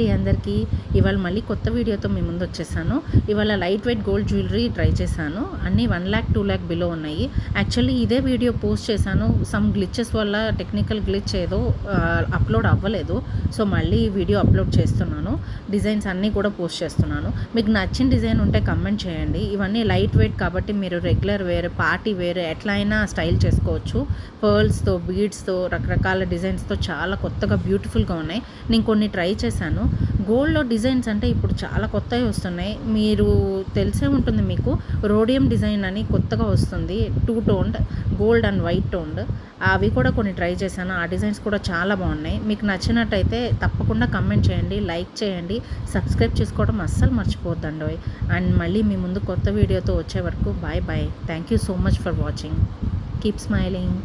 అండి అందరికీ. ఇవాళ మళ్ళీ కొత్త వీడియోతో మీ ముందు వచ్చేసాను. ఇవాళ light weight gold jewellery try చేశాను. అన్నీ 1 lakh 2 lakh బిలో ఉన్నాయి. యాక్చువల్లీ ఇదే వీడియో పోస్ట్ చేశాను. సమ్ గ్లిచెస్ వల్ల టెక్నికల్ గ్లిచ్ ఏదో అప్లోడ్ అవ్వలేదు. సో మళ్ళీ వీడియో అప్లోడ్ చేస్తున్నాను. డిజైన్స్ అన్నీ కూడా పోస్ట్ చేస్తున్నాను. మీకు నచ్చిన డిజైన్ ఉంటే కమెంట్ చేయండి. ఇవన్నీ లైట్ వెయిట్ కాబట్టి మీరు రెగ్యులర్ వేర్, పార్టీ వేర్ ఎట్లా అయినా స్టైల్ చేసుకోవచ్చు. పర్ల్స్తో, బీడ్స్తో, రకరకాల డిజైన్స్తో చాలా కొత్తగా బ్యూటిఫుల్గా ఉన్నాయి. నేను కొన్ని ట్రై చేశాను. గోల్డ్లో డిజైన్స్ అంటే ఇప్పుడు చాలా కొత్తవి వస్తున్నాయి. మీరు తెలిసే ఉంటుంది మీకు, రోడియం డిజైన్ అని కొత్తగా వస్తుంది. 2 toned gold and white toned, అవి కూడా కొన్ని ట్రై చేశాను. ఆ డిజైన్స్ కూడా చాలా బాగున్నాయి. మీకు నచ్చినట్టయితే తప్పకుండా కమెంట్ చేయండి, లైక్ చేయండి, సబ్స్క్రైబ్ చేసుకోవడం అస్సలు మర్చిపోద్దండి. అండ్ మళ్ళీ మీ ముందు కొత్త వీడియోతో వచ్చే వరకు bye bye. Thank you so much for watching. Keep smiling.